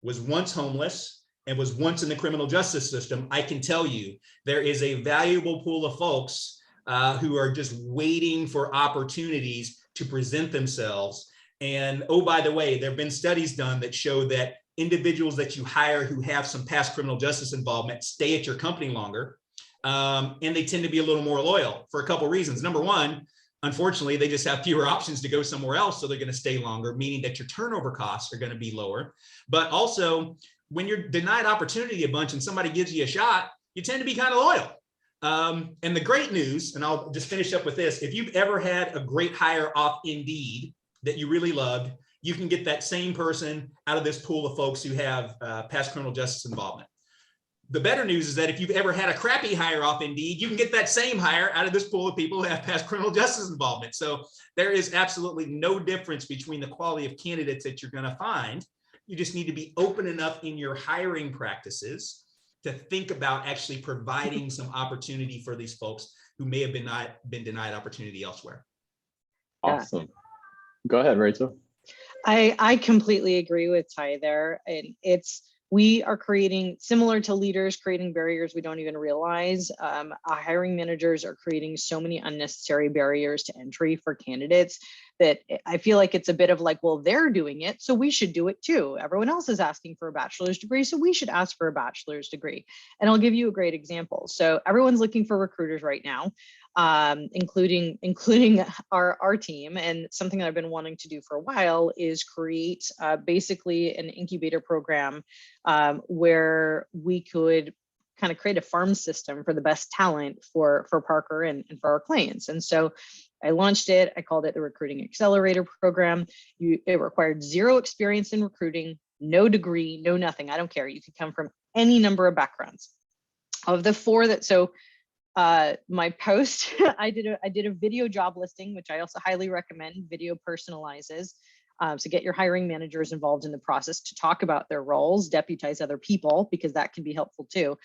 was once homeless, and was once in the criminal justice system, I can tell you there is a valuable pool of folks who are just waiting for opportunities to present themselves. And oh, by the way, there have been studies done that show that individuals that you hire who have some past criminal justice involvement stay at your company longer, and they tend to be a little more loyal for a couple of reasons. Number one, unfortunately, they just have fewer options to go somewhere else, so they're going to stay longer, meaning that your turnover costs are going to be lower. But also, when you're denied opportunity a bunch and somebody gives you a shot, you tend to be kind of loyal. And the great news, and I'll just finish up with this, if you've ever had a great hire off Indeed that you really loved, you can get that same person out of this pool of folks who have past criminal justice involvement. The better news is that if you've ever had a crappy hire off Indeed, you can get that same hire out of this pool of people who have past criminal justice involvement. So there is absolutely no difference between the quality of candidates that you're going to find. You just need to be open enough in your hiring practices to think about actually providing some opportunity for these folks who may have been denied opportunity elsewhere. Awesome. Go ahead, Rachel. I completely agree with Ty there. And we are creating, similar to leaders creating barriers we don't even realize, our hiring managers are creating so many unnecessary barriers to entry for candidates that I feel like it's a bit of like, well, they're doing it, so we should do it too. Everyone else is asking for a bachelor's degree, so we should ask for a bachelor's degree. And I'll give you a great example. So everyone's looking for recruiters right now, including our team. And something that I've been wanting to do for a while is create basically an incubator program where we could kind of create a farm system for the best talent for Parker and for our clients. And so I launched it. I called it the Recruiting Accelerator Program. It required 0 experience in recruiting, no degree, no nothing. I don't care. You could come from any number of backgrounds. Of the 4 that, so my post, I did a video job listing, which I also highly recommend. Video personalizes. So get your hiring managers involved in the process to talk about their roles, deputize other people, because that can be helpful too.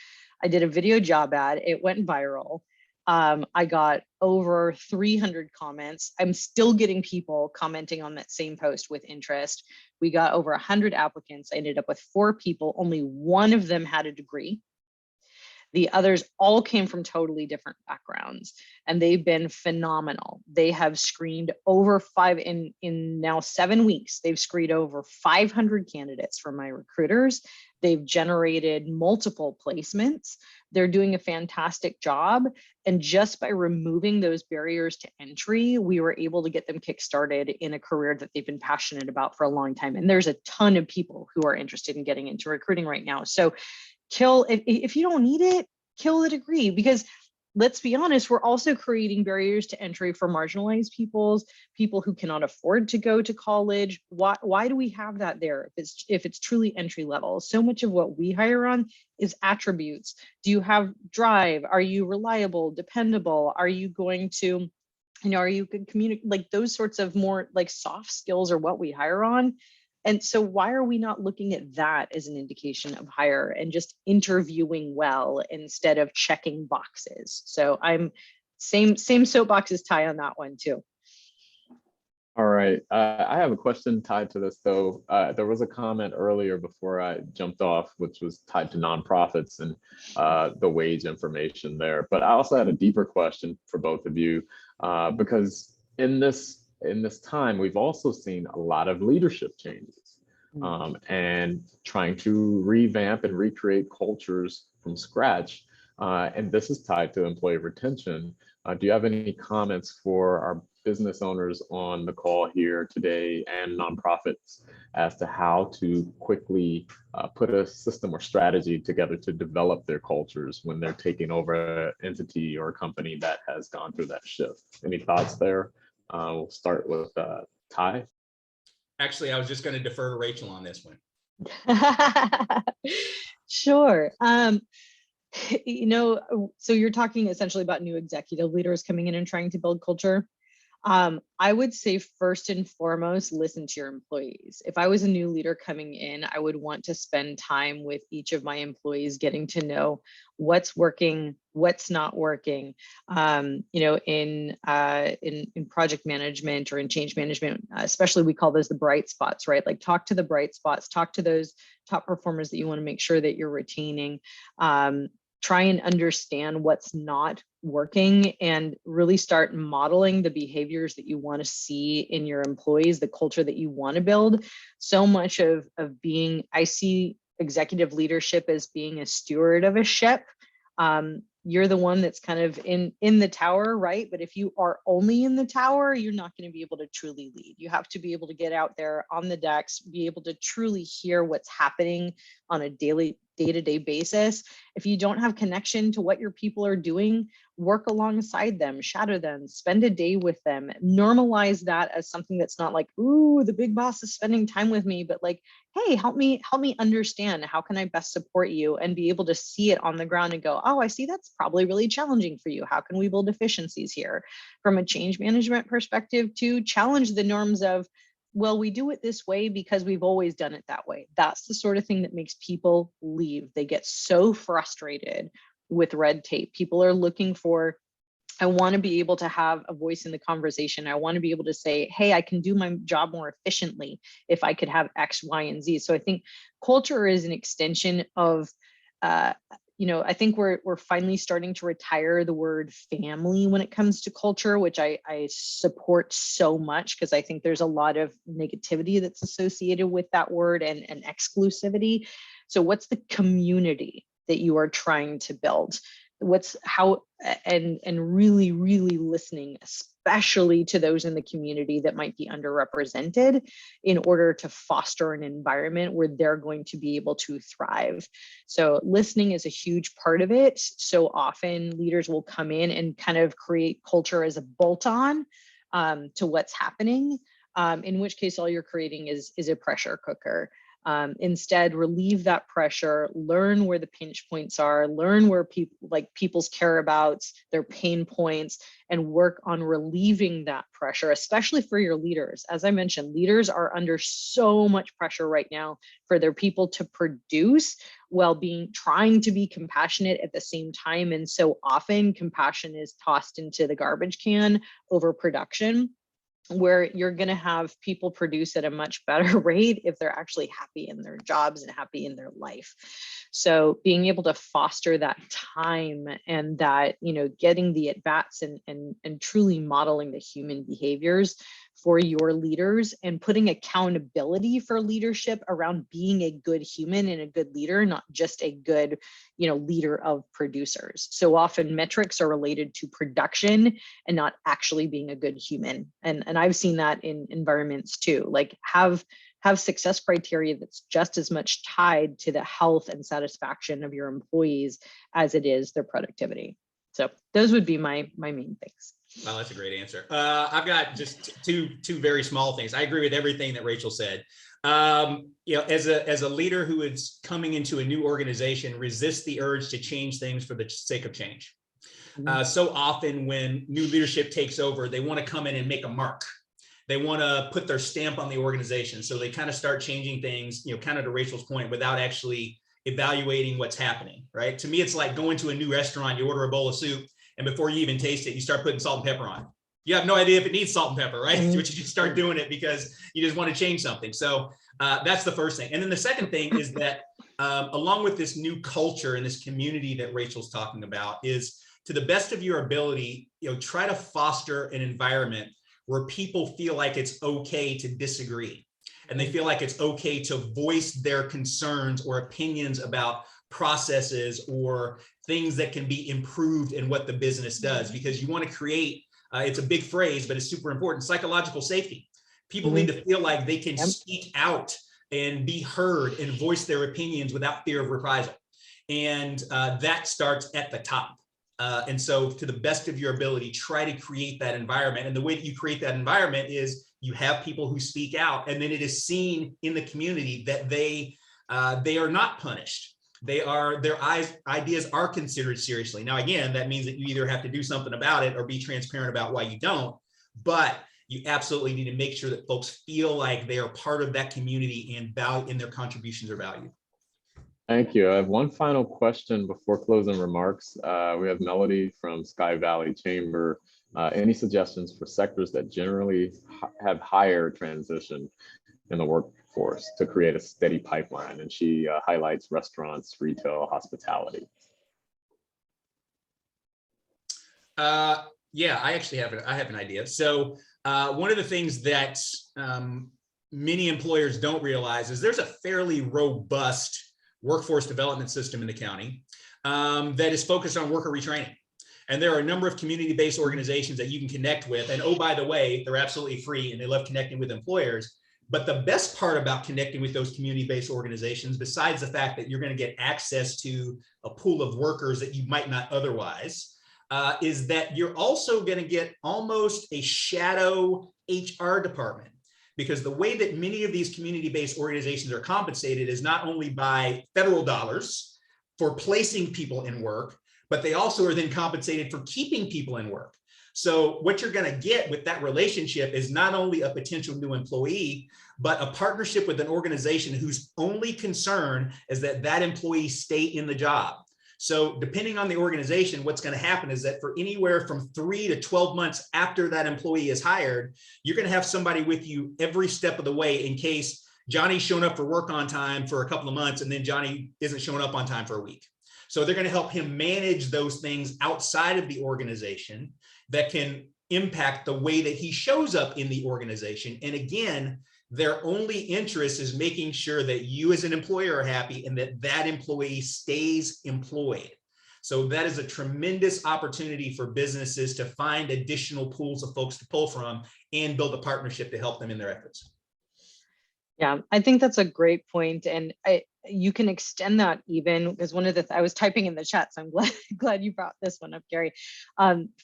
I did a video job ad. It went viral. I got over 300 comments. I'm still getting people commenting on that same post with interest. We got over 100 applicants. I ended up with 4 people. Only 1 of them had a degree. The others all came from totally different backgrounds, and they've been phenomenal. They have screened over in now 7 weeks. They've screened over 500 candidates from my recruiters. They've generated multiple placements. They're doing a fantastic job. And just by removing those barriers to entry, we were able to get them kickstarted in a career that they've been passionate about for a long time. And there's a ton of people who are interested in getting into recruiting right now. So if you don't need it, kill the degree, because let's be honest, we're also creating barriers to entry for marginalized people who cannot afford to go to college. Why do we have that there if it's truly entry level? So much of what we hire on is attributes. Do you have drive? Are you reliable, dependable? Are you going to, are you good communicate? Like those sorts of more like soft skills are what we hire on. And so why are we not looking at that as an indication of hire and just interviewing well instead of checking boxes? So I'm same soapbox as Ty on that one too. All right, I have a question tied to this though. There was a comment earlier before I jumped off, which was tied to nonprofits and the wage information there. But I also had a deeper question for both of you, because in this time, we've also seen a lot of leadership changes and trying to revamp and recreate cultures from scratch. And this is tied to employee retention. Do you have any comments for our business owners on the call here today and nonprofits as to how to quickly put a system or strategy together to develop their cultures when they're taking over an entity or a company that has gone through that shift? Any thoughts there? We'll start with Ty. Actually, I was just going to defer to Rachel on this one. Sure. So you're talking essentially about new executive leaders coming in and trying to build culture. I would say first and foremost, listen to your employees. If I was a new leader coming in, I would want to spend time with each of my employees, getting to know what's working, what's not working. In project management or in change management, especially we call those the bright spots, right? Like talk to the bright spots, talk to those top performers that you want to make sure that you're retaining. Try and understand what's not working and really start modeling the behaviors that you want to see in your employees, the culture that you want to build. So much of being, I see executive leadership as being a steward of a ship. You're the one that's kind of in the tower, right? But if you are only in the tower, you're not going to be able to truly lead. You have to be able to get out there on the decks, be able to truly hear what's happening on a daily day-to-day basis. If you don't have connection to what your people are doing, work alongside them, shadow them, spend a day with them, normalize that as something that's not like, ooh, the big boss is spending time with me, but like, hey, help me understand, how can I best support you, and be able to see it on the ground and go, oh, I see that's probably really challenging for you. How can we build efficiencies here? From a change management perspective, to challenge the norms of, well, we do it this way because we've always done it that way. That's the sort of thing that makes people leave. They get so frustrated with red tape. People are looking for, I want to be able to have a voice in the conversation. I want to be able to say, hey, I can do my job more efficiently if I could have X, Y, and Z. So I think culture is an extension of, I think we're finally starting to retire the word family when it comes to culture, which I support so much, because I think there's a lot of negativity that's associated with that word and exclusivity. So what's the community that you are trying to build? And really listening, especially to those in the community that might be underrepresented, in order to foster an environment where they're going to be able to thrive. So listening is a huge part of it. So often leaders will come in and kind of create culture as a bolt-on to what's happening, in which case all you're creating is a pressure cooker. Instead, relieve that pressure, learn where the pinch points are, learn where people's care abouts, their pain points, and work on relieving that pressure, especially for your leaders. As I mentioned, leaders are under so much pressure right now for their people to produce while trying to be compassionate at the same time. And so often compassion is tossed into the garbage can over production, where you're going to have people produce at a much better rate if they're actually happy in their jobs and happy in their life. So being able to foster that time and that, getting the at-bats and truly modeling the human behaviors for your leaders, and putting accountability for leadership around being a good human and a good leader, not just a good, leader of producers. So often metrics are related to production and not actually being a good human. And I've seen that in environments too, like have success criteria that's just as much tied to the health and satisfaction of your employees as it is their productivity. So those would be my main things. Well, that's a great answer. I've got just two very small things. I agree with everything that Rachel said. As a leader who is coming into a new organization, resist the urge to change things for the sake of change. So often when new leadership takes over, they want to come in and make a mark. They want to put their stamp on the organization. So they kind of start changing things, kind of to Rachel's point, without actually evaluating what's happening, right? To me, it's like going to a new restaurant, you order a bowl of soup, and before you even taste it, you start putting salt and pepper on it. You have no idea if it needs salt and pepper, right? But you just start doing it because you just want to change something. So that's the first thing. And then the second thing is that along with this new culture and this community that Rachel's talking about, is to the best of your ability, try to foster an environment where people feel like it's okay to disagree. And they feel like it's okay to voice their concerns or opinions about processes or things that can be improved in what the business does, because you want to create, it's a big phrase, but it's super important, psychological safety. People need to feel like they can speak out and be heard and voice their opinions without fear of reprisal. And that starts at the top. And so to the best of your ability, try to create that environment. And the way that you create that environment is you have people who speak out, and then it is seen in the community that they are not punished. Their ideas are considered seriously. Now, again, that means that you either have to do something about it or be transparent about why you don't, but you absolutely need to make sure that folks feel like they are part of that community and their contributions are valued. Thank you. I have one final question before closing remarks. We have Melody from Sky Valley Chamber. Any suggestions for sectors that generally have higher transition in the workforce to create a steady pipeline? And she highlights restaurants, retail, hospitality. Yeah, I actually have an idea. So one of the things that many employers don't realize is there's a fairly robust workforce development system in the county that is focused on worker retraining. And there are a number of community-based organizations that you can connect with. And oh, by the way, they're absolutely free and they love connecting with employers But the best part about connecting with those community-based organizations, besides the fact that you're going to get access to a pool of workers that you might not otherwise, is that you're also going to get almost a shadow HR department. Because the way that many of these community-based organizations are compensated is not only by federal dollars for placing people in work, but they also are then compensated for keeping people in work. So what you're going to get with that relationship is not only a potential new employee, but a partnership with an organization whose only concern is that that employee stay in the job. So depending on the organization, what's going to happen is that for anywhere from 3 to 12 months after that employee is hired, you're going to have somebody with you every step of the way in case Johnny's shown up for work on time for a couple of months and then Johnny isn't showing up on time for a week. So they're going to help him manage those things outside of the organization that can impact the way that he shows up in the organization. And again, their only interest is making sure that you as an employer are happy and that that employee stays employed. So that is a tremendous opportunity for businesses to find additional pools of folks to pull from and build a partnership to help them in their efforts. Yeah, I think that's a great point. And you can extend that even because one of the, I was typing in the chat, so I'm glad you brought this one up, Gary.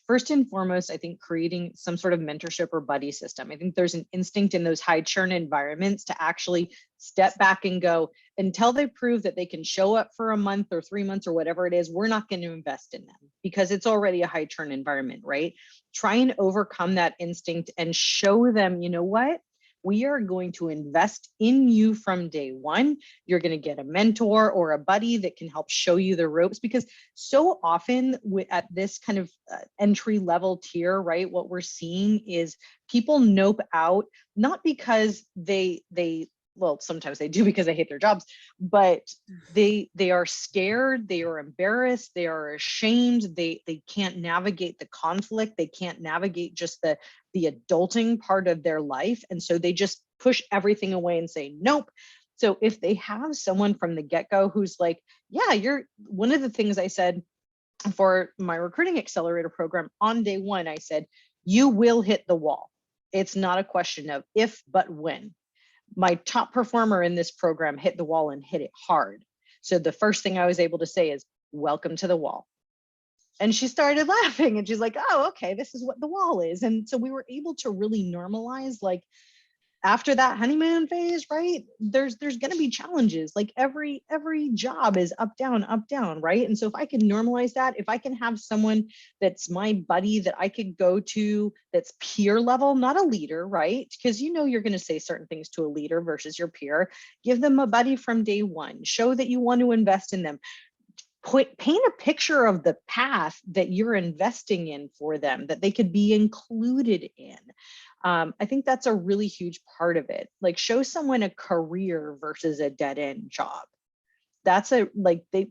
First and foremost, I think creating some sort of mentorship or buddy system. I think there's an instinct in those high churn environments to actually step back and go, until they prove that they can show up for a month or 3 months or whatever it is, we're not going to invest in them because it's already a high churn environment, right? Try and overcome that instinct and show them, you know what? We are going to invest in you from day one. You're going to get a mentor or a buddy that can help show you the ropes, because so often at this kind of entry level tier, right, what we're seeing is people nope out, not because they well, sometimes they do because they hate their jobs, but they are scared, they are embarrassed, they are ashamed, they can't navigate the conflict, they can't navigate just the adulting part of their life. And so they just push everything away and say, nope. So if they have someone from the get-go who's like, yeah, you're one of the things I said for my recruiting accelerator program on day one, I said, you will hit the wall. It's not a question of if, but when. My top performer in this program hit the wall and hit it hard. So the first thing I was able to say is, welcome to the wall. And she started laughing and she's like, oh, okay, this is what the wall is. And so we were able to really normalize, like, after that honeymoon phase, right? There's going to be challenges. Like every job is up, down, right? And so if I can normalize that, if I can have someone that's my buddy that I could go to, that's peer level, not a leader, right? Because you know you're going to say certain things to a leader versus your peer. Give them a buddy from day one. Show that you want to invest in them. Paint a picture of the path that you're investing in for them, that they could be included in. I think that's a really huge part of it. Like, show someone a career versus a dead end job. That's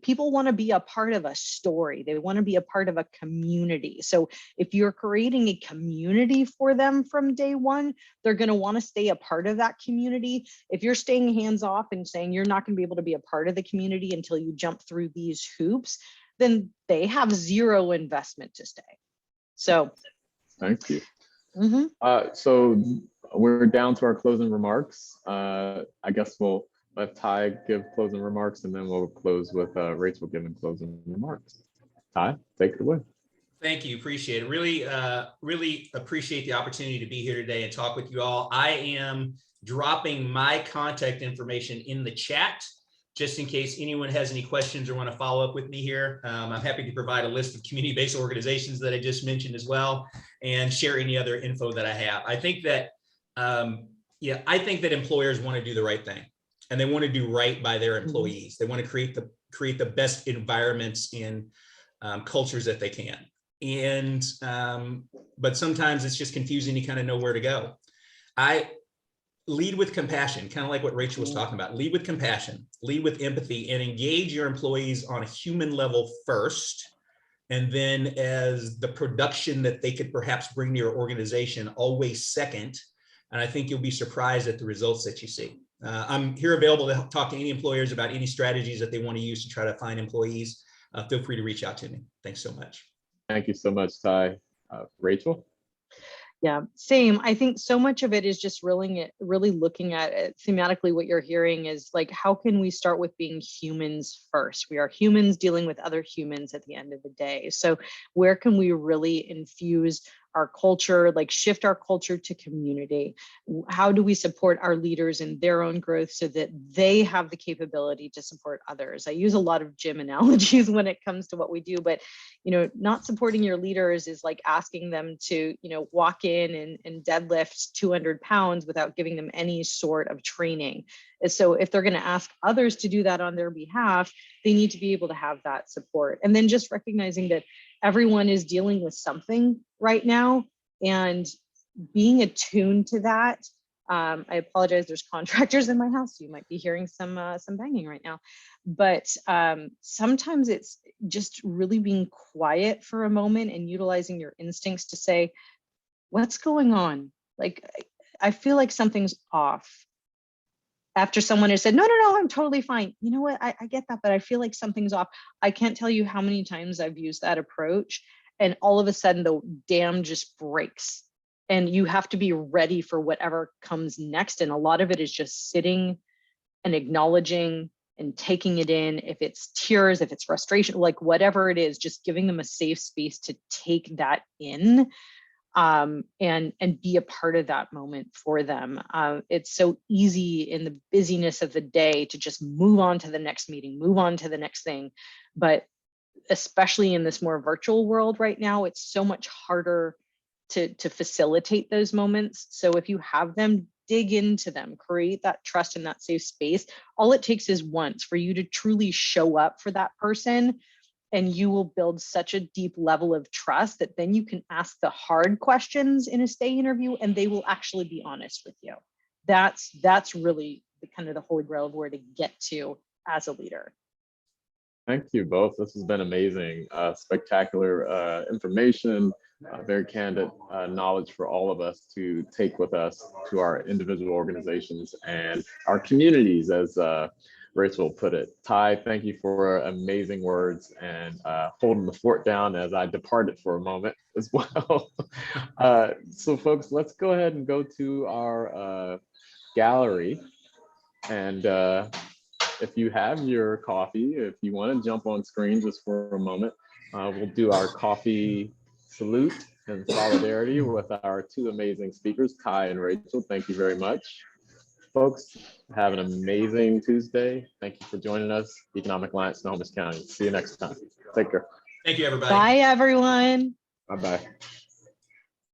people want to be a part of a story. They want to be a part of a community. So if you're creating a community for them from day one, they're going to want to stay a part of that community. If you're staying hands off and saying you're not going to be able to be a part of the community until you jump through these hoops, then they have zero investment to stay. So thank you. Mm-hmm. So we're down to our closing remarks. I guess we'll let Ty give closing remarks, and then we'll close with Rachel giving closing remarks. Ty, take it away. Thank you. Appreciate it. Really appreciate the opportunity to be here today and talk with you all. I am dropping my contact information in the chat just in case anyone has any questions or want to follow up with me here. I'm happy to provide a list of community-based organizations that I just mentioned as well, and share any other info that I have. I think that, I think that employers want to do the right thing, and they want to do right by their employees. They want to create the best environments in cultures that they can. And but sometimes it's just confusing to kind of know where to go. I lead with compassion, kind of like what Rachel was talking about. Lead with compassion, lead with empathy, and engage your employees on a human level first. And then as the production that they could perhaps bring to your organization, always second. And I think you'll be surprised at the results that you see. I'm here available to talk to any employers about any strategies that they want to use to try to find employees. Feel free to reach out to me. Thanks so much. Thank you so much, Ty. Rachel? Yeah, same. I think so much of it is just really looking at it thematically. What you're hearing is like, how can we start with being humans first? We are humans dealing with other humans at the end of the day. So where can we really infuse our culture, like shift our culture to community? How do we support our leaders in their own growth so that they have the capability to support others? I use a lot of gym analogies when it comes to what we do, but not supporting your leaders is like asking them to, walk in and deadlift 200 pounds without giving them any sort of training. And so if they're going to ask others to do that on their behalf, they need to be able to have that support. And then just recognizing that everyone is dealing with something right now and being attuned to that. I apologize, there's contractors in my house, so you might be hearing some banging right now. But sometimes it's just really being quiet for a moment and utilizing your instincts to say, what's going on? Like, I feel like something's off. After someone has said, no, I'm totally fine. You know what, I get that, but I feel like something's off. I can't tell you how many times I've used that approach, and all of a sudden the dam just breaks. And you have to be ready for whatever comes next. And a lot of it is just sitting and acknowledging and taking it in. If it's tears, if it's frustration, like whatever it is, just giving them a safe space to take that in, and be a part of that moment for them. It's so easy in the busyness of the day to just move on to the next meeting, move on to the next thing. But especially in this more virtual world right now, it's so much harder to facilitate those moments. So if you have them, dig into them, create that trust in that safe space. All it takes is once for you to truly show up for that person, and you will build such a deep level of trust that then you can ask the hard questions in a stay interview and they will actually be honest with you. That's really the kind of the holy grail of where to get to as a leader. Thank you both. This has been amazing. Spectacular information, very candid knowledge for all of us to take with us to our individual organizations and our communities, as Rachel put it. Ty, thank you for amazing words and holding the fort down as I departed for a moment as well. So folks, let's go ahead and go to our gallery. And if you have your coffee, if you want to jump on screen just for a moment, we'll do our coffee salute and solidarity with our two amazing speakers, Ty and Rachel. Thank you very much. Folks, have an amazing Tuesday. Thank you for joining us. Economic Alliance, Snohomish County. See you next time. Take care. Thank you, everybody. Bye, everyone. Bye-bye.